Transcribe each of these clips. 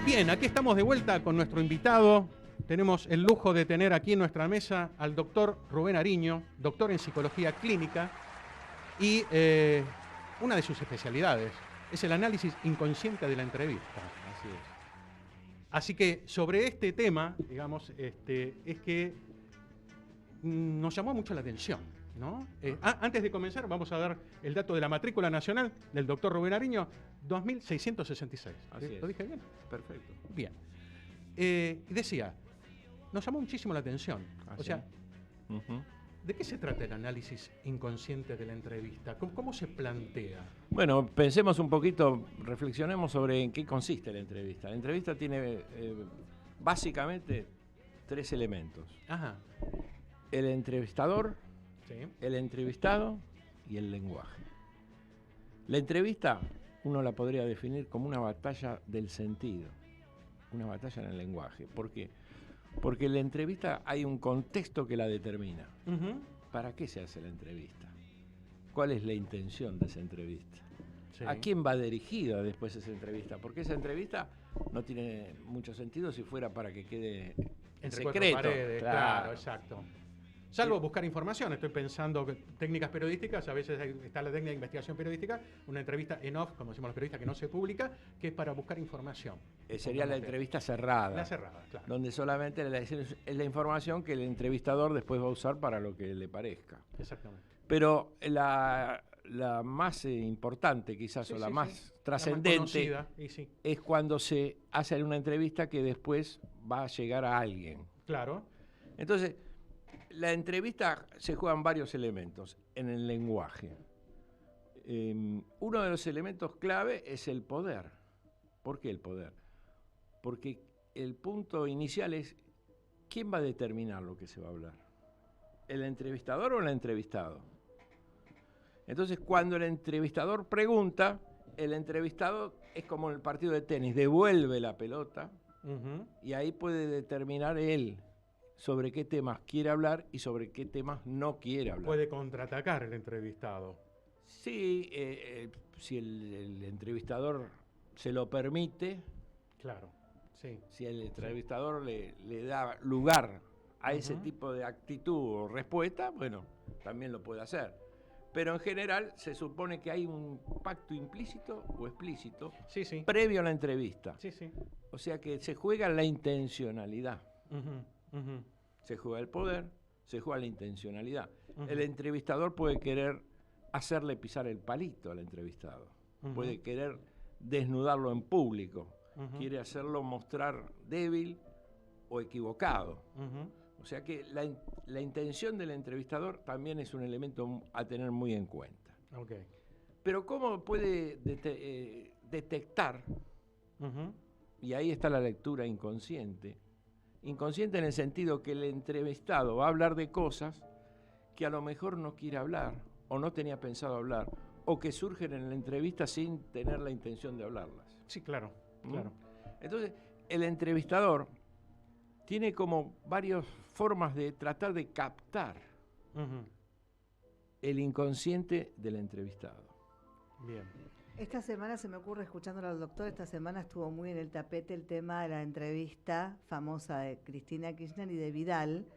Bien, aquí estamos de vuelta con nuestro invitado. Tenemos el lujo de tener aquí en nuestra mesa al doctor Rubén Ariño, doctor en psicología clínica, y una de sus especialidades es el análisis inconsciente de la entrevista. Así es. Así que sobre este tema, digamos, es que nos llamó mucho la atención, ¿no? Antes de comenzar, vamos a dar el dato de la matrícula nacional del doctor Rubén Ariño, 2666. Así es. ¿Lo dije bien? Perfecto. Bien. Y decía, nos llamó muchísimo la atención. Así. O sea, ¿de qué se trata el análisis inconsciente de la entrevista? ¿Cómo se plantea? Bueno, pensemos un poquito, reflexionemos sobre en qué consiste la entrevista. La entrevista tiene básicamente tres elementos. Ajá. El entrevistador, Sí. el entrevistado y el lenguaje. La entrevista uno la podría definir como una batalla del sentido, una batalla en el lenguaje. ¿Por qué? Porque en la entrevista hay un contexto que la determina. Uh-huh. ¿Para qué se hace la entrevista? ¿Cuál es la intención de esa entrevista? Sí. ¿A quién va dirigida después esa entrevista? Porque esa entrevista no tiene mucho sentido si fuera para que quede en Entre cuatro secreto. paredes, claro, exacto. Salvo buscar información, estoy pensando que técnicas periodísticas, a veces está la técnica de investigación periodística, una entrevista en off, como decimos los periodistas, que no se publica, que es para buscar información. Sería la entrevista cerrada. La cerrada, claro. Donde solamente es la información que el entrevistador después va a usar para lo que le parezca. Exactamente. Pero la más importante quizás, Sí, o la sí, más sí. trascendente, La más conocida, y sí. es cuando se hace una entrevista que después va a llegar a alguien. Claro. Entonces, la entrevista se juegan varios elementos en el lenguaje. Uno de los elementos clave es el poder. ¿Por qué el poder? Porque el punto inicial es ¿quién va a determinar lo que se va a hablar? ¿El entrevistador o el entrevistado? Entonces, cuando el entrevistador pregunta, el entrevistado es como en el partido de tenis, devuelve la pelota y ahí puede determinar él sobre qué temas quiere hablar y sobre qué temas no quiere hablar. Puede contraatacar el entrevistado. Sí, si el entrevistador se lo permite, Claro, sí. si el entrevistador le da lugar a ese tipo de actitud o respuesta, bueno, también lo puede hacer. Pero en general se supone que hay un pacto implícito o explícito Sí, sí. previo a la entrevista. Sí, sí. O sea que se juega la intencionalidad. Ujú. Se juega el poder, se juega la intencionalidad. El entrevistador puede querer hacerle pisar el palito al entrevistado. Puede querer desnudarlo en público. Quiere hacerlo mostrar débil o equivocado. O sea que la intención del entrevistador también es un elemento a tener muy en cuenta. Okay. Pero ¿cómo puede detectar? Y ahí está la lectura inconsciente. Inconsciente en el sentido que el entrevistado va a hablar de cosas que a lo mejor no quiere hablar o no tenía pensado hablar o que surgen en la entrevista sin tener la intención de hablarlas. Sí, claro, claro. Entonces, el entrevistador tiene como varias formas de tratar de captar el inconsciente del entrevistado. Bien. Esta semana se me ocurre, escuchándolo al doctor, esta semana estuvo muy en el tapete el tema de la entrevista famosa de Cristina Kirchner y de Vidal,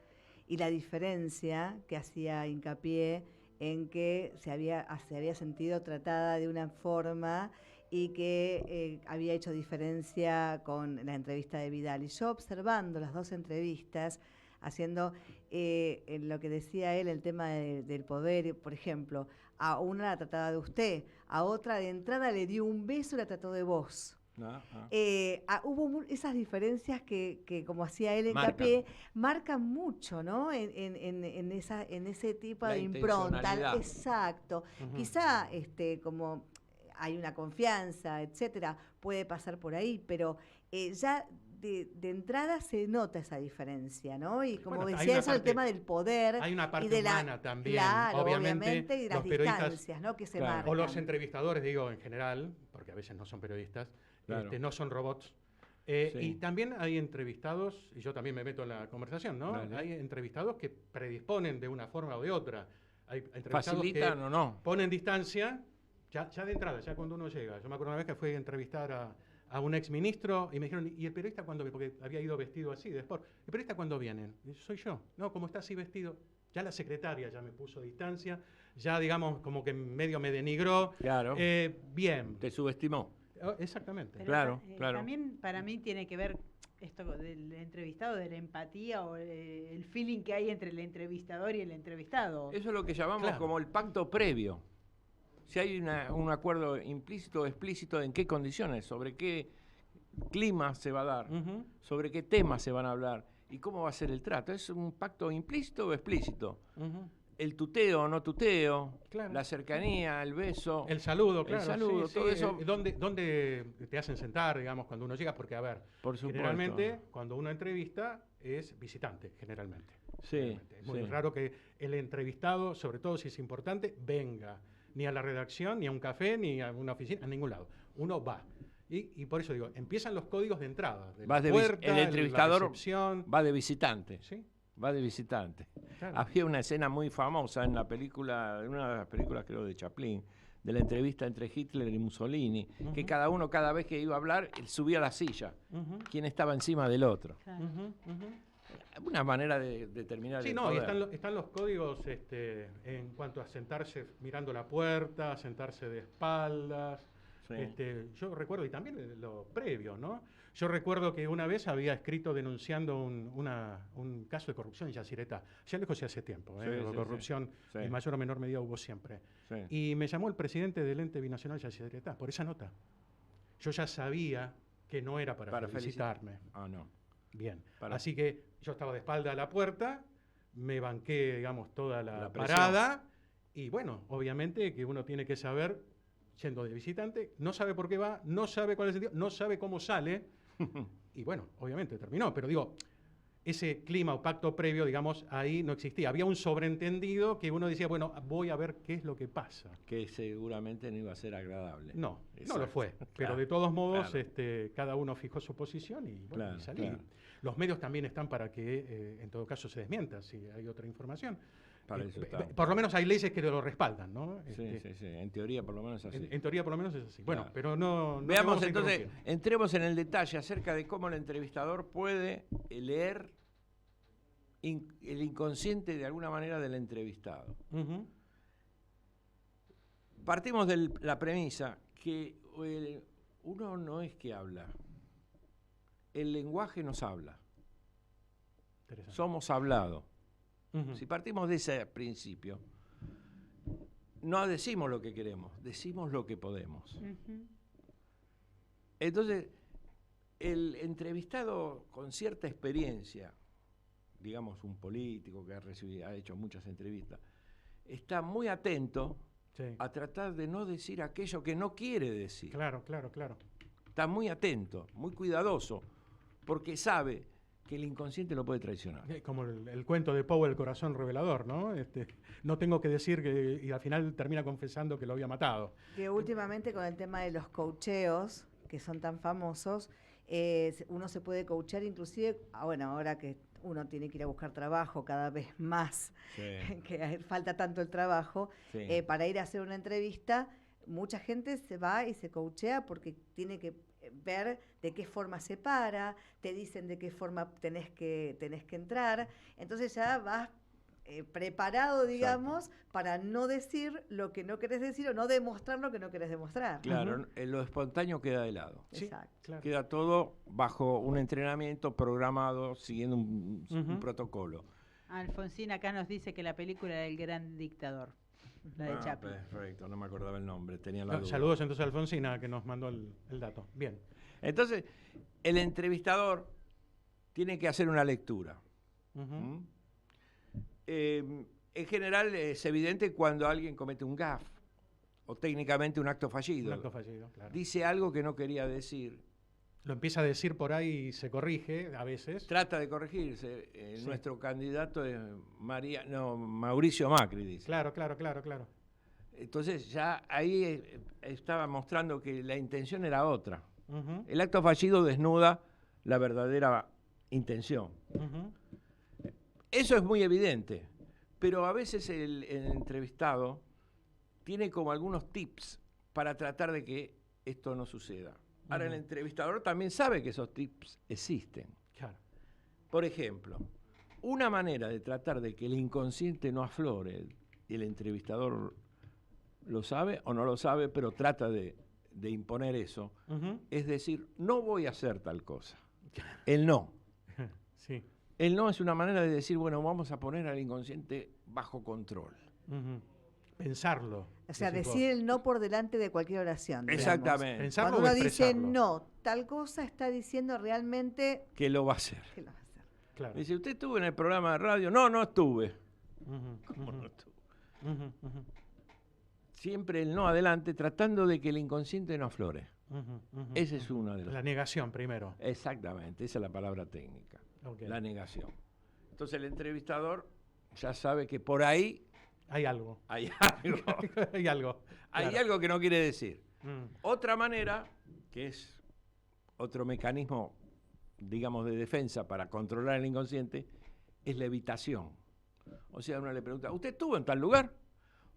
y la diferencia que hacía hincapié en que se había sentido tratada de una forma y que había hecho diferencia con la entrevista de Vidal. Y yo observando las dos entrevistas, haciendo lo que decía él, el tema del poder, por ejemplo, a una la trataba de usted, a otra de entrada le dio un beso y la trató de vos. Hubo esas diferencias que como hacía él hincapié, marcan mucho, ¿no? En ese tipo de impronta. Exacto. Quizá como hay una confianza, etcétera, puede pasar por ahí, pero ya de entrada se nota esa diferencia, ¿no? Y como decía eso, el tema del poder. Hay una parte y de humana también, claro, obviamente, y las distancias, ¿no? Que se marcan. O los entrevistadores, digo, en general, porque a veces no son periodistas, no son robots. Sí. Y también hay entrevistados, y yo también me meto en la conversación, ¿no? Vale. Hay entrevistados que predisponen de una forma o de otra. Hay entrevistados ¿facilitan que o no? ponen distancia, ya de entrada, ya cuando uno llega. Yo me acuerdo una vez que fui a entrevistar a a un exministro y me dijeron, ¿y el periodista cuándo viene? Porque había ido vestido así de sport. ¿El periodista cuándo viene? Soy yo. No, como está así vestido. Ya la secretaria ya me puso distancia, ya digamos como que medio me denigró. Claro. Bien. Te subestimó. Exactamente. Pero Claro, claro. También para mí tiene que ver esto del entrevistado, de la empatía o el feeling que hay entre el entrevistador y el entrevistado. Eso es lo que llamamos Claro. como el pacto previo. Si hay un acuerdo implícito o explícito en qué condiciones, sobre qué clima se va a dar, Ujú. sobre qué temas se van a hablar y cómo va a ser el trato. ¿Es un pacto implícito o explícito? Ujú. El tuteo o no tuteo, Claro. la cercanía, el beso. El saludo, claro. saludo, todo eso. ¿Dónde te hacen sentar, digamos, cuando uno llega? Porque, a ver, Por supuesto. generalmente cuando uno entrevista es visitante, generalmente. Sí, Generalmente. Es muy sí. raro que el entrevistado, sobre todo si es importante, venga ni a la redacción, ni a un café, ni a una oficina, a ningún lado. Uno va. Y por eso digo, empiezan los códigos de entrada. De Vas la de puerta, el entrevistador la recepción. va de visitante. ¿Sí? Va de visitante. Claro. Había una escena muy famosa en la película, en una de las películas creo de Chaplin, de la entrevista entre Hitler y Mussolini, que Ujú. cada uno cada vez que iba a hablar él subía a la silla, Ujú, quien estaba encima del otro. Claro. ujú, ujú. Una manera de determinar Sí, el no, y poder. están los códigos en cuanto a sentarse mirando la puerta, sentarse de espaldas. Sí. Yo recuerdo, y también lo previo, ¿no? Yo recuerdo que una vez había escrito denunciando un caso de corrupción en Yacyretá. Ya lejos y hace tiempo, Sí, sí, corrupción sí. en mayor o menor medida hubo siempre. Sí. Y me llamó el presidente del ente binacional Yacyretá por esa nota. Yo ya sabía que no era para felicitarme. Ah, no. Bien. Para- Así que yo estaba de espalda a la puerta, me banqué, digamos, toda la La presión. parada. Y bueno, obviamente que uno tiene que saber, yendo de visitante, no sabe por qué va, no sabe cuál es el sentido, no sabe cómo sale. Y bueno, obviamente terminó. Pero digo, ese clima o pacto previo, digamos, ahí no existía. Había un sobreentendido que uno decía, bueno, voy a ver qué es lo que pasa. Que seguramente no iba a ser agradable. No, no Exacto. lo fue. Pero Claro, de todos modos, claro. cada uno fijó su posición y, bueno, Claro, y salí. claro. Los medios también están para que, en todo caso, se desmienta si hay otra información. Para eso está. Por lo menos hay leyes que lo respaldan, ¿no? Sí, sí, sí. En teoría, por lo menos así. En teoría, por lo menos es así. Bueno, Claro. pero no te Veamos vamos a entonces, interrumpir. entremos en el detalle acerca de cómo el entrevistador puede leer el inconsciente de alguna manera del entrevistado. Ujú. Partimos de la premisa que uno no es que habla, el lenguaje nos habla, Interesante. somos hablados. Ujú. Si partimos de ese principio, no decimos lo que queremos, decimos lo que podemos. Ujú. Entonces, el entrevistado con cierta experiencia, digamos un político que ha hecho muchas entrevistas, está muy atento Sí. a tratar de no decir aquello que no quiere decir. Claro, claro, claro. Está muy atento, muy cuidadoso, porque sabe que el inconsciente lo puede traicionar. Como el cuento de Poe, el corazón revelador, ¿no? No tengo que decir que, y al final termina confesando que lo había matado. Que últimamente con el tema de los coacheos, que son tan famosos, uno se puede coachear inclusive, bueno, ahora que uno tiene que ir a buscar trabajo cada vez más, que falta tanto el trabajo, Sí. para ir a hacer una entrevista, mucha gente se va y se coachea porque tiene que ver de qué forma se para, te dicen de qué forma tenés que entrar, entonces ya vas preparado, digamos, para no decir lo que no querés decir o no demostrar lo que no querés demostrar. Claro, lo espontáneo queda de lado. Sí, Exacto. claro. Queda todo bajo un entrenamiento programado, siguiendo un Ujú. protocolo. Alfonsín acá nos dice que la película del gran dictador, la de Chaplin. Perfecto, no me acordaba el nombre, tenía la duda. Saludos entonces a Alfonsina, que nos mandó el dato. Bien. Entonces, el entrevistador tiene que hacer una lectura. Ujú. ¿Mm? En general es evidente cuando alguien comete un gaffe o técnicamente un acto fallido. Un acto fallido, claro. Dice algo que no quería decir. Lo empieza a decir por ahí y se corrige a veces. Trata de corregirse. Sí. Nuestro candidato es Mauricio Macri, dice. Claro, claro, claro, claro. Entonces ya ahí estaba mostrando que la intención era otra. Ujú, El acto fallido desnuda la verdadera intención. ujú. Eso es muy evidente, pero a veces el entrevistado tiene como algunos tips para tratar de que esto no suceda. Ahora, el Ujú. entrevistador también sabe que esos tips existen. Claro. Por ejemplo, una manera de tratar de que el inconsciente no aflore, y el entrevistador lo sabe o no lo sabe, pero trata de imponer eso, Ujú. es decir, no voy a hacer tal cosa. El no. Sí. El no es una manera de decir, bueno, vamos a poner al inconsciente bajo control. Ujú. Pensarlo. O sea, decís vos. decir el no por delante de cualquier oración. digamos. Exactamente. Pensarlo Cuando o uno dice expresarlo. no, tal cosa está diciendo realmente Que lo va a hacer. que lo va a hacer. Claro. Dice, ¿usted estuvo en el programa de radio? No, no estuve. Ujú, ¿Cómo ujú, no estuvo? ujú, ujú, Siempre el no adelante, tratando de que el inconsciente no aflore. ujú, ujú, Ese es ujú. uno de los... La negación primero. Exactamente, esa es la palabra técnica. Ok. La negación. Entonces el entrevistador ya sabe que por ahí Hay algo. hay algo. Hay algo. Hay Claro. algo que no quiere decir. Mm. Otra manera, que es otro mecanismo, digamos, de defensa para controlar el inconsciente, es la evitación. O sea, uno le pregunta, ¿usted estuvo en tal lugar?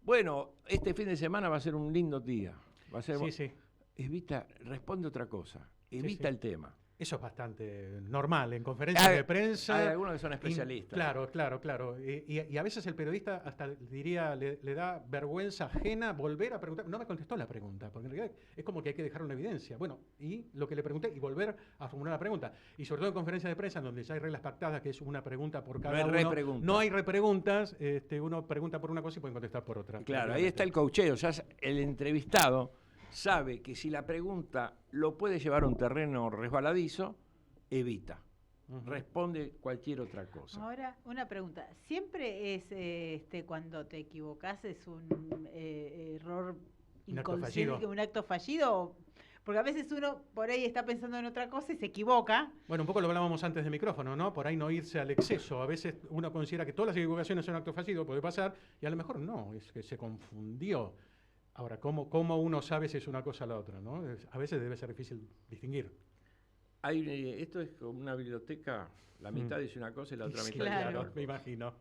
Bueno, este fin de semana va a ser un lindo día. Va a ser... Sí, sí. Evita, responde otra cosa. Evita sí. el tema. Eso es bastante normal en conferencias Hay- de prensa. Hay algunos que son especialistas. Claro, claro, claro. Y a veces el periodista hasta diría, le da vergüenza ajena volver a preguntar. No me contestó la pregunta, porque en realidad es como que hay que dejar una evidencia. Bueno, y lo que le pregunté y volver a formular la pregunta. Y sobre todo en conferencias de prensa, donde ya hay reglas pactadas, que es una pregunta por cada hay uno. repregunta. No hay repreguntas. Uno pregunta por una cosa y pueden contestar por otra. Claro, ahí está el coacheo. Ya el entrevistado sabe que si la pregunta lo puede llevar a un terreno resbaladizo, evita. Ujú. Responde cualquier otra cosa. Ahora, una pregunta. ¿Siempre es cuando te equivocás es un error Un acto inconsciente, fallido. un acto fallido? Porque a veces uno por ahí está pensando en otra cosa y se equivoca. Bueno, un poco lo hablábamos antes de micrófono, ¿no? Por ahí no irse al exceso. A veces uno considera que todas las equivocaciones son acto fallido, puede pasar, y a lo mejor no, es que se confundió. Ahora, ¿cómo uno sabe si es una cosa o la otra, ¿no? A veces debe ser difícil distinguir. Esto es como una biblioteca, la mitad dice una cosa y la otra Sí, mitad claro. dice otra. me imagino.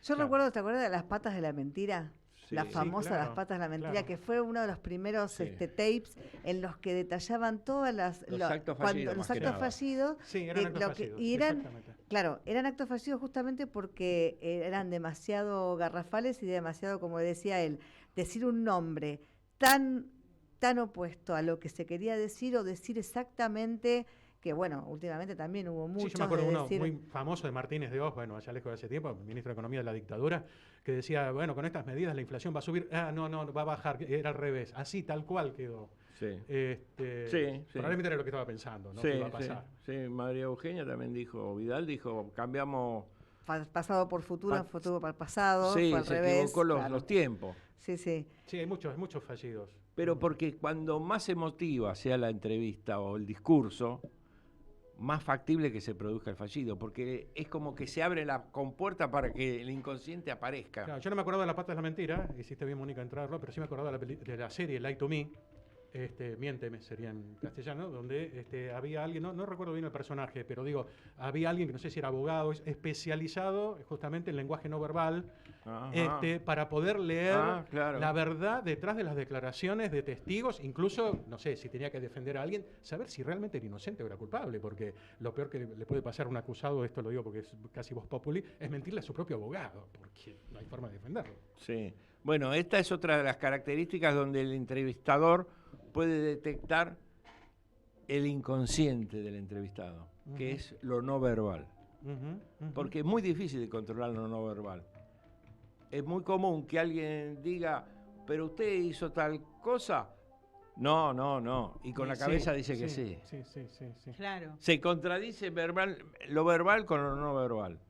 Yo Claro. recuerdo, ¿te acuerdas de las patas de la mentira? Sí. La Sí, famosa claro, Las patas de la mentira, claro. que fue uno de los primeros Sí. tapes en los que detallaban todas Los actos fallidos, los más que actos nada. fallidos. Sí, eran actos lo que- fallidos, y eran, exactamente. claro, eran actos fallidos justamente porque eran demasiado garrafales y demasiado, como decía él, decir un nombre tan opuesto a lo que se quería decir o decir exactamente que, bueno, últimamente también hubo Sí, muchos yo me acuerdo de uno decir... muy famoso de Martínez de Oz, bueno, allá lejos de hace tiempo, ministro de Economía de la dictadura, que decía, bueno, con estas medidas la inflación va a subir. Ah, no, va a bajar, era al revés. Así, tal cual quedó. Sí. Sí. Probablemente era lo que estaba pensando, ¿no? Sí, Que iba a sí, pasar. sí. María Eugenia también dijo, Vidal dijo, cambiamos... pasado por futuro, Pa- futuro para el pasado, Sí, fue al se revés. equivocó claro. los tiempos. Sí, sí. Sí, hay muchos fallidos. Pero porque cuando más emotiva sea la entrevista o el discurso, más factible que se produzca el fallido, porque es como que se abre la compuerta para que el inconsciente aparezca. Claro, yo no me acordaba de La pata de la mentira, hiciste bien, Mónica, en traerlo, pero sí me acordaba de la serie Lie to Me, Miénteme sería en castellano, donde había alguien, no recuerdo bien el personaje, pero digo, había alguien que no sé si era abogado, especializado justamente en lenguaje no verbal, Ajá. para poder leer Claro. la verdad detrás de las declaraciones de testigos, incluso, no sé, si tenía que defender a alguien, saber si realmente era inocente o era culpable, porque lo peor que le puede pasar a un acusado, esto lo digo porque es casi voz populi, es mentirle a su propio abogado, porque no hay forma de defenderlo. Sí. Bueno, esta es otra de las características donde el entrevistador puede detectar el inconsciente del entrevistado, que Ujú. es lo no verbal. Ujú, ujú. Porque es muy difícil de controlar lo no verbal. Es muy común que alguien diga, pero usted hizo tal cosa. No. Y con la Sí, cabeza dice que sí. Sí. Claro. Se contradice lo verbal con lo no verbal.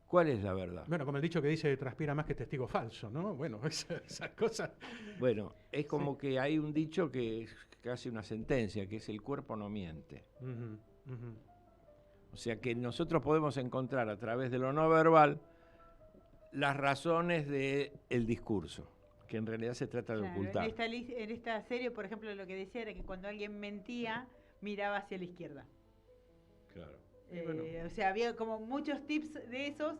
¿Cuál es la verdad? Bueno, como el dicho que dice, transpira más que testigo falso, ¿no? Bueno, esas cosas. Bueno, es como que hay un dicho que es casi una sentencia, que es el cuerpo no miente. Ujú, ujú. O sea que nosotros podemos encontrar a través de lo no verbal las razones del discurso, que en realidad se trata de Claro, ocultar. en esta serie, por ejemplo, lo que decía era que cuando alguien mentía, miraba hacia la izquierda. Claro. Y bueno, O sea, había como muchos tips de esos,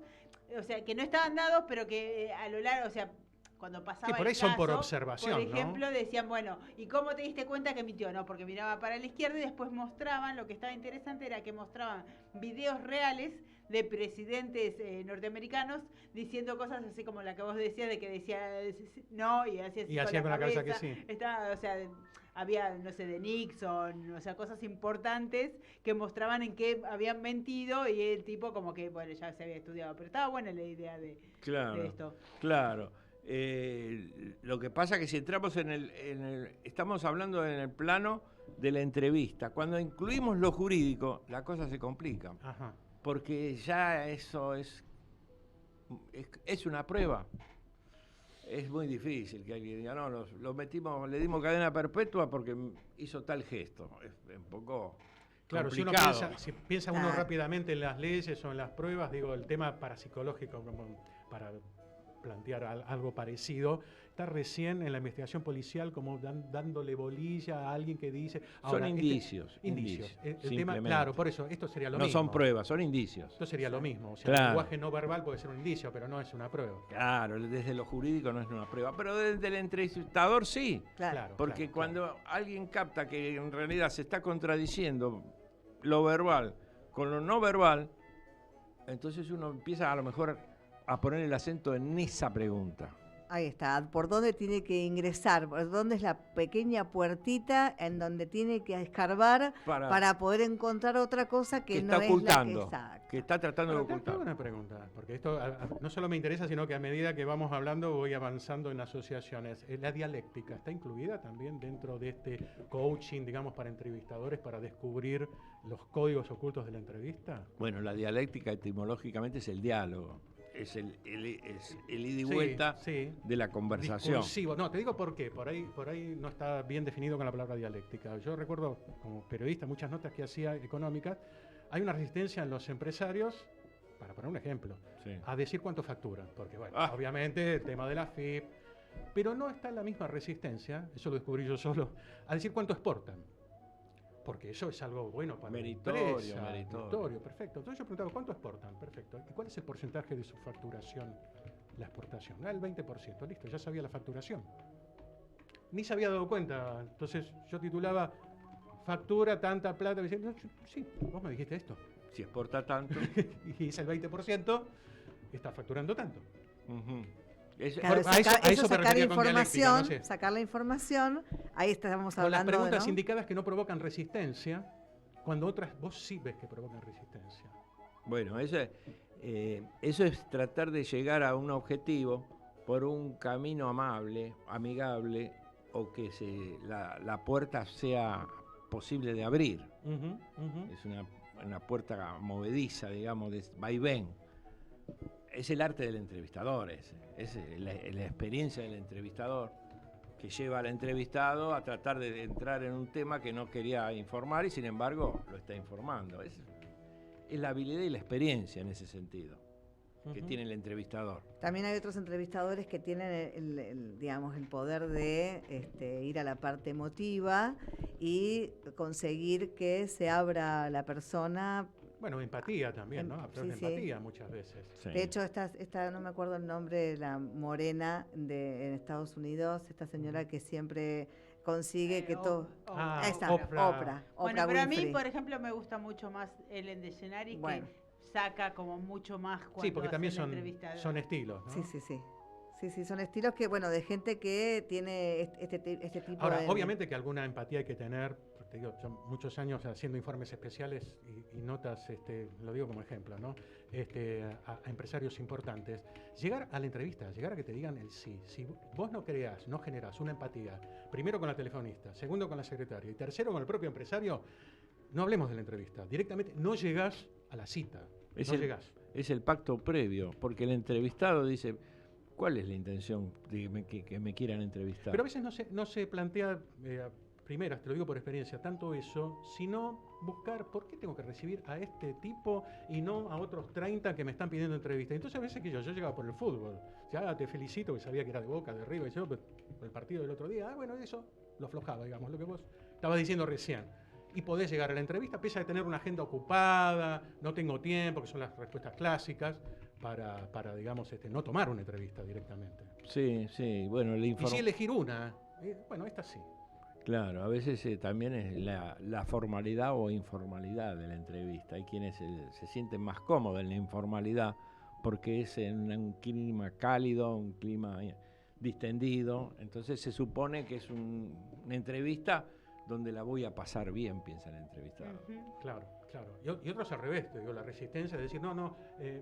o sea, que no estaban dados, pero que a lo largo, o sea, cuando pasaba Sí, por el ahí son por caso, observación, por ¿no? ejemplo, decían, bueno, ¿y cómo te diste cuenta que mintió? No, porque miraba para la izquierda y después mostraban, lo que estaba interesante era que mostraban videos reales de presidentes norteamericanos diciendo cosas así como la que vos decías, de que decía no y hacía así Y con hacía la con la cabeza cabeza. que sí. Estaba, o sea, había, no sé, de Nixon, o sea, cosas importantes que mostraban en qué habían mentido y el tipo como que, bueno, ya se había estudiado. Pero estaba buena la idea de Claro, esto. claro. Lo que pasa es que si entramos estamos hablando en el plano de la entrevista. Cuando incluimos lo jurídico, la cosa se complica. Ajá. Porque ya eso es una prueba. Es muy difícil que alguien diga, no, lo metimos, le dimos cadena perpetua porque hizo tal gesto. Es un poco Claro, complicado. si piensa uno rápidamente en las leyes o en las pruebas, digo, el tema parapsicológico, como para plantear algo parecido, está recién en la investigación policial como dándole bolilla a alguien que dice... Son indicios. Indicios. El tema, simplemente. claro, por eso, esto sería lo no mismo. son pruebas, son indicios. Esto sería lo mismo. O sea, Claro. el lenguaje no verbal puede ser un indicio, pero no es una prueba. Claro, desde lo jurídico no es una prueba, pero desde el entrevistador sí. Claro. Porque claro, cuando alguien capta que en realidad se está contradiciendo lo verbal con lo no verbal, entonces uno empieza a lo mejor a poner el acento en esa pregunta. Ahí está. ¿Por dónde tiene que ingresar? ¿Por dónde es la pequeña puertita en donde tiene que escarbar para poder encontrar otra cosa que no está es ocultando, la que exacto? que está tratando de Ahora, te ocultar. hago una pregunta, porque esto no solo me interesa, sino que a medida que vamos hablando voy avanzando en asociaciones. ¿La dialéctica está incluida también dentro de este coaching, digamos, para entrevistadores, para descubrir los códigos ocultos de la entrevista? Bueno, la dialéctica etimológicamente es el diálogo, es el ida y vuelta Sí, de la conversación. discursivo. No, te digo por qué. Por ahí no está bien definido con la palabra dialéctica. Yo recuerdo, como periodista, muchas notas que hacía económicas. Hay una resistencia en los empresarios, para poner un ejemplo, Sí. a decir cuánto facturan. Porque, bueno, Ah. obviamente el tema de la FIP, pero no está la misma resistencia, eso lo descubrí yo solo, a decir cuánto exportan. Porque eso es algo bueno para Meritorio, la empresa. meritorio. Perfecto. Entonces yo preguntaba, ¿cuánto exportan? Perfecto. ¿Y cuál es el porcentaje de su facturación, la exportación? El 20%. Listo, ya sabía la facturación. Ni se había dado cuenta. Entonces yo titulaba, factura tanta plata. Me decía, no, sí, vos me dijiste esto. Si exporta tanto. Y dice el 20%, está facturando tanto. Ujú. Claro, a eso me sacar refería con dialéctica, información, no sé. sacar la información, ahí estamos Con las hablando preguntas ¿no? indicadas que no provocan resistencia, cuando otras vos sí ves que provocan resistencia. Bueno, eso es tratar de llegar a un objetivo por un camino amable, amigable, o que la puerta sea posible de abrir. Es una puerta movediza, digamos, de vaivén. Es el arte del entrevistador, es la experiencia del entrevistador que lleva al entrevistado a tratar de entrar en un tema que no quería informar y sin embargo lo está informando. Es la habilidad y la experiencia en ese sentido que tiene el entrevistador. También hay otros entrevistadores que tienen digamos, el poder de ir a la parte emotiva y conseguir que se abra la persona. Bueno, empatía también, ¿no? A través Sí, de empatía muchas veces. Sí. De hecho, esta no me acuerdo el nombre de la morena en Estados Unidos, esta señora que siempre consigue que todo... Ah, Ahí está, Oprah. Bueno, Oprah pero a mí, Winfrey. por ejemplo, me gusta mucho más Ellen DeGeneres, Bueno. que saca como mucho más cuando Sí, porque hace también la entrevista. son estilos, ¿no? Sí, sí, sí. Sí, sí, son estilos que, bueno, de gente que tiene este tipo Ahora, de... obviamente que alguna empatía hay que tener, porque te digo, yo muchos años haciendo informes especiales y notas, lo digo como ejemplo, ¿no? A empresarios importantes. Llegar a la entrevista, llegar a que te digan el sí. Si vos no creás, no generás una empatía, primero con la telefonista, segundo con la secretaria y tercero con el propio empresario, no hablemos de la entrevista. Directamente no llegás a la cita. Llegás. Es el pacto previo, porque el entrevistado dice, ¿cuál es la intención de que me quieran entrevistar? Pero a veces no se plantea, primeras, te lo digo por experiencia, tanto eso, sino buscar por qué tengo que recibir a este tipo y no a otros 30 que me están pidiendo entrevista. Entonces a veces que yo llegaba por el fútbol, ya te felicito, que sabía que era de Boca, de River, y yo, pues, el partido del otro día, bueno, eso lo aflojaba, digamos, lo que vos estabas diciendo recién. Y podés llegar a la entrevista, pese a tener una agenda ocupada, no tengo tiempo, que son las respuestas clásicas, para digamos, no tomar una entrevista directamente. Sí, sí, bueno, Y sí elegir una, bueno, esta sí. Claro, a veces también es la formalidad o informalidad de la entrevista. Hay quienes se sienten más cómodos en la informalidad porque es en un clima cálido, un clima distendido. Entonces se supone que es una entrevista donde la voy a pasar bien, piensa el entrevistado. Claro, claro. Y otros al revés, te digo, la resistencia de decir, no,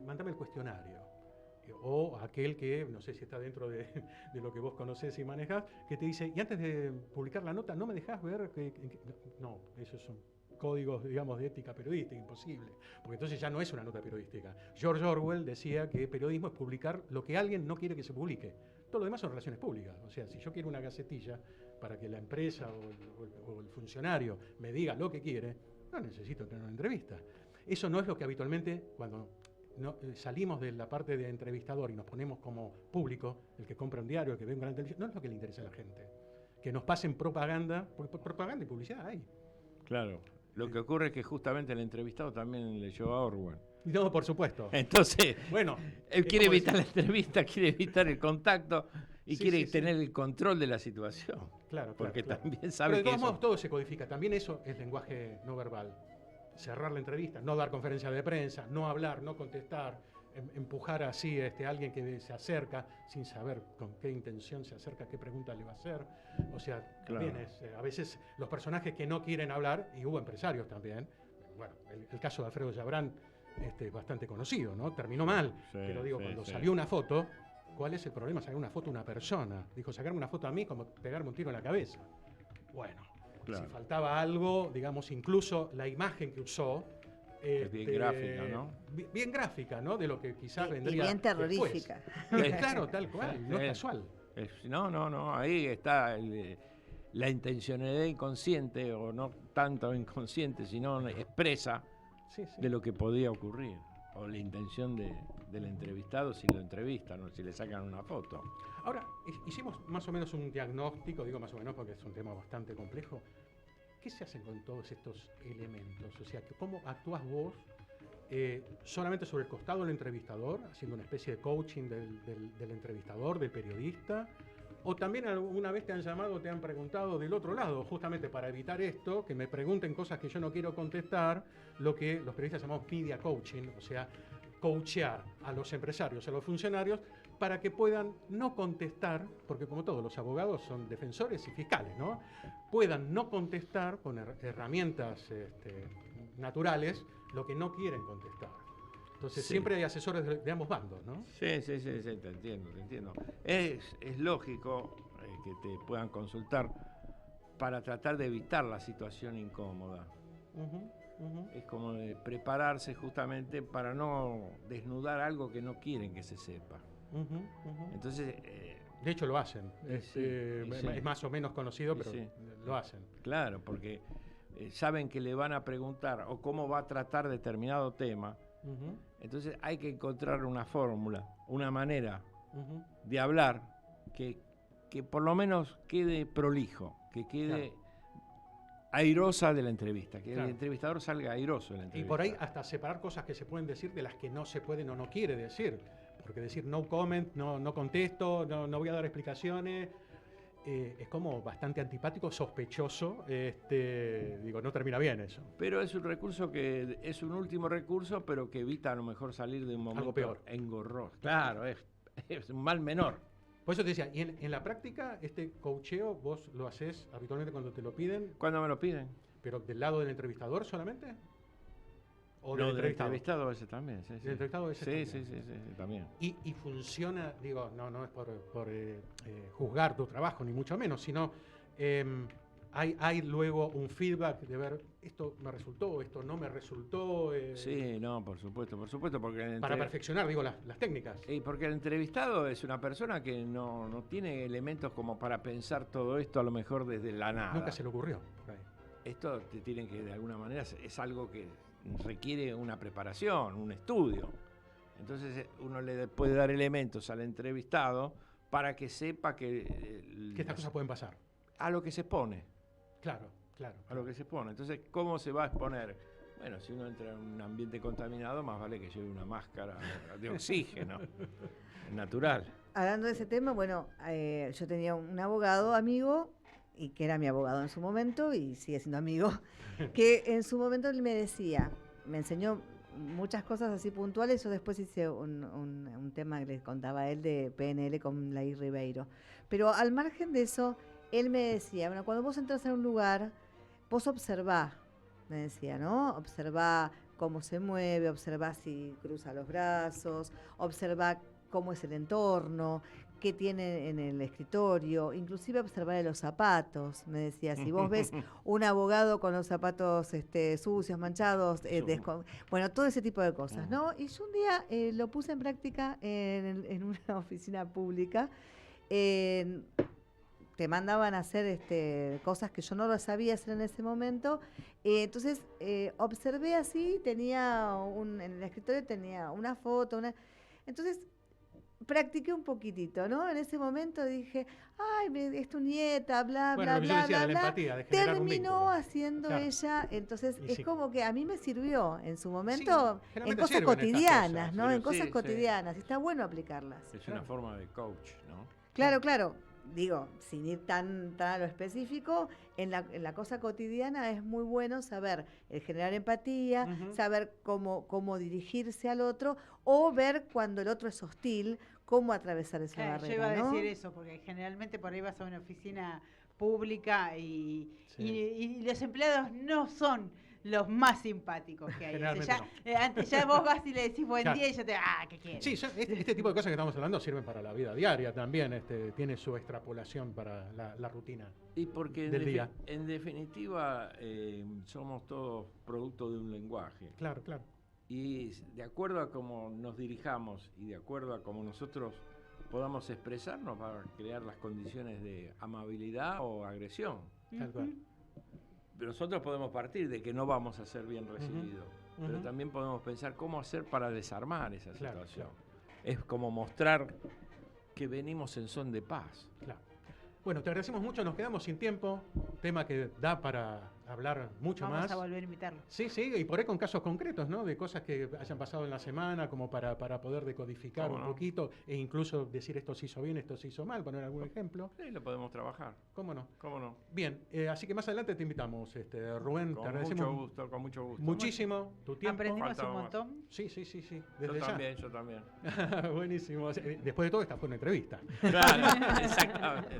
mándame el cuestionario. O aquel que, no sé si está dentro de lo que vos conocés y manejás, que te dice, y antes de publicar la nota, ¿no me dejás ver? No, esos son códigos, digamos, de ética periodística, imposible. Porque entonces ya no es una nota periodística. George Orwell decía que periodismo es publicar lo que alguien no quiere que se publique. Todo lo demás son relaciones públicas. O sea, si yo quiero una gacetilla para que la empresa o el funcionario me diga lo que quiere, no necesito tener una entrevista. Eso no es lo que habitualmente, cuando salimos de la parte de entrevistador y nos ponemos como público, el que compra un diario, el que ve un gran televisión, no es lo que le interesa a la gente. Que nos pasen propaganda, porque propaganda y publicidad hay. Claro, lo que ocurre es que justamente el entrevistado también leyó a Orwell. No, por supuesto. Entonces, bueno, él quiere evitar la entrevista, quiere evitar el contacto y Sí, quiere sí, tener el control de la situación. Claro, Porque claro. también sabe Pero de que todos eso... modos todo se codifica. También eso es lenguaje no verbal. Cerrar la entrevista, no dar conferencia de prensa, no hablar, no contestar, empujar así a alguien que se acerca sin saber con qué intención se acerca, qué pregunta le va a hacer. O sea, Claro. también a veces los personajes que no quieren hablar, y hubo empresarios también, bueno, el caso de Alfredo Yabrán es bastante conocido, ¿no? Terminó mal, Sí, pero digo, sí, cuando sí. salió una foto, ¿cuál es el problema? Sacar una foto a una persona. Dijo, sacarme una foto a mí como pegarme un tiro en la cabeza. Bueno, Claro. si faltaba algo, digamos, incluso la imagen que usó. Es bien gráfica, ¿no? Bien gráfica, ¿no? De lo que quizás Y vendría bien terrorífica. Claro, tal cual, no es casual. No, ahí está la intencionalidad inconsciente, o no tanto inconsciente, sino expresa Sí, sí. de lo que podía ocurrir, o la intención del entrevistado si lo entrevistan o si le sacan una foto. Ahora, hicimos más o menos un diagnóstico, digo más o menos porque es un tema bastante complejo. ¿Qué se hacen con todos estos elementos? O sea, ¿cómo actúas vos solamente sobre el costado del entrevistador, haciendo una especie de coaching del entrevistador, del periodista? ¿O también alguna vez te han llamado, te han preguntado del otro lado, justamente para evitar esto, que me pregunten cosas que yo no quiero contestar, lo que los periodistas llamamos media coaching, o sea, coachear a los empresarios, a los funcionarios, para que puedan no contestar, porque como todos los abogados son defensores y fiscales, ¿no? Puedan no contestar con herramientas naturales lo que no quieren contestar. Entonces Sí. siempre hay asesores de ambos bandos, ¿no? Sí, te entiendo. Es lógico que te puedan consultar para tratar de evitar la situación incómoda. Es como de prepararse justamente para no desnudar algo que no quieren que se sepa. Entonces, De hecho lo hacen. sí. Es más o menos conocido, pero Sí. lo hacen. claro, porque saben que le van a preguntar o cómo va a tratar determinado tema. Entonces hay que encontrar una fórmula, una manera de hablar que por lo menos quede prolijo, que quede airosa de la entrevista, que Claro. el entrevistador salga airoso de la Y entrevista. por ahí hasta separar cosas que se pueden decir de las que no se pueden o no quiere decir. Porque decir no comment, no contesto, no voy a dar explicaciones, es como bastante antipático, sospechoso. Digo, no termina bien eso. Pero es un recurso que es un último recurso, pero que evita a lo mejor salir de un momento peor. engorroso. Claro, es un mal menor. Por eso te decía, y en la práctica, este coacheo vos lo haces habitualmente cuando te lo piden, Cuando me lo piden. pero del lado del entrevistador solamente. ¿O No, del del entrevistado? entrevistado a veces también. Sí, Del entrevistado a veces sí, también. sí, también. Y funciona, digo, no es por juzgar tu trabajo, ni mucho menos, sino hay luego un feedback de ver esto me resultó, esto no me resultó, Sí, no, por supuesto, porque para perfeccionar, digo, las técnicas. y porque el entrevistado es una persona que no tiene elementos como para pensar todo esto a lo mejor desde la nada. Nunca se le ocurrió. Por ahí. Esto te tiene que, de alguna manera, es algo que requiere una preparación, un estudio. Entonces uno le puede dar elementos al entrevistado para que sepa Que estas cosas pueden pasar. a lo que se expone. Claro. A lo que se expone. Entonces, ¿cómo se va a exponer? Bueno, si uno entra en un ambiente contaminado, más vale que lleve una máscara de oxígeno, natural. Hablando de ese tema, bueno, yo tenía un abogado amigo, y que era mi abogado en su momento, y sigue siendo amigo, que en su momento él me decía, me enseñó muchas cosas así puntuales. Yo después hice un tema que les contaba a él de PNL con Laí Ribeiro. Pero al margen de eso, él me decía, bueno, cuando vos entras en un lugar, vos observá, me decía, ¿no? Observá cómo se mueve, observá si cruza los brazos, observá cómo es el entorno, qué tiene en el escritorio, inclusive observar los zapatos, me decía. Si vos ves un abogado con los zapatos sucios, manchados, bueno, todo ese tipo de cosas, ¿no? Y yo un día lo puse en práctica en una oficina pública. Te mandaban a hacer cosas que yo no lo sabía hacer en ese momento. Entonces, observé así, en el escritorio tenía una foto, entonces practiqué un poquitito, ¿no? En ese momento dije, ay, es tu nieta, bla, Bueno, bla, lo que yo bla, decía bla, de la bla. empatía, de generar un Terminó vínculo. haciendo Claro. ella, entonces Y es sí. como que a mí me sirvió en su momento Sí, en generalmente cosas sirven estas cotidianas, cosas, ¿no? pero En cosas sí, sí. cotidianas, y está bueno aplicarlas. Es una forma de coach, ¿no? Claro, claro. Digo, sin ir tan a lo específico, en la cosa cotidiana es muy bueno saber generar empatía, Ujú. saber cómo dirigirse al otro, o ver cuando el otro es hostil, cómo atravesar esa Claro, yo barrera, iba a ¿no? decir eso, porque generalmente por ahí vas a una oficina pública y los empleados no son los más simpáticos que hay. Generalmente Antes ya vos vas y le decís buen Claro. día y ya ¿qué quieres? Sí, este tipo de cosas que estamos hablando sirven para la vida diaria también, tiene su extrapolación para la rutina. Y porque Del día. en definitiva somos todos producto de un lenguaje. Claro, claro. Y de acuerdo a cómo nos dirijamos y de acuerdo a cómo nosotros podamos expresarnos, va a crear las condiciones de amabilidad o agresión. Tal cual. Pero nosotros podemos partir de que no vamos a ser bien recibidos, pero ujú. también podemos pensar cómo hacer para desarmar esa Claro, situación. Es como mostrar que venimos en son de paz. Claro. Bueno, te agradecemos mucho, nos quedamos sin tiempo, tema que da para hablar mucho Vamos más. a volver a invitarlo. Sí, y por ahí con casos concretos, ¿no? De cosas que hayan pasado en la semana, como para poder decodificar ¿Cómo un no? poquito e incluso decir esto se hizo bien, esto se hizo mal, poner algún ejemplo. Sí, lo podemos trabajar. ¿Cómo no? ¿Cómo no? Bien, así que más adelante te invitamos, Rubén, te Con agradecemos mucho gusto, con mucho gusto. muchísimo tu tiempo. Aprendimos un Faltaba más. montón. Sí, Yo desde ya. también, yo también. Buenísimo. Después de todo, esta fue una entrevista. Claro, exactamente.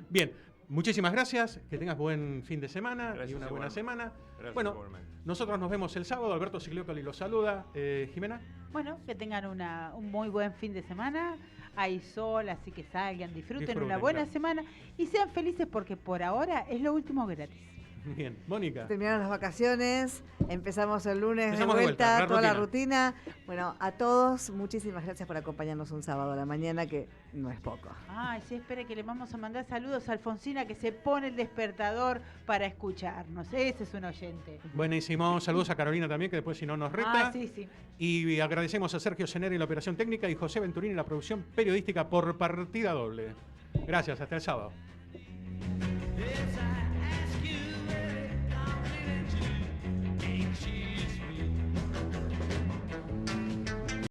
Bien, muchísimas gracias, que tengas buen fin de semana y Gracias, una buena igualmente. semana. Gracias, Bueno, igualmente. nosotros nos vemos el sábado, Alberto Sigliocoli los saluda. Jimena. Bueno, que tengan un muy buen fin de semana. Hay sol, así que salgan, disfruten una buena claro. semana y sean felices porque por ahora es lo último gratis. Bien, Mónica. Terminaron las vacaciones, empezamos el lunes Empezamos de de vuelta, vuelta, la toda la rutina. Bueno, a todos, muchísimas gracias por acompañarnos un sábado a la mañana, que no es poco. Ay, sí, espere que le vamos a mandar saludos a Alfonsina que se pone el despertador para escucharnos. Ese es un oyente. Buenísimo, saludos a Carolina también, que después si no nos reta. Ah, sí. Y agradecemos a Sergio Ceneri en la operación técnica y José Venturini en la producción periodística por partida doble. Gracias, hasta el sábado. Yes, I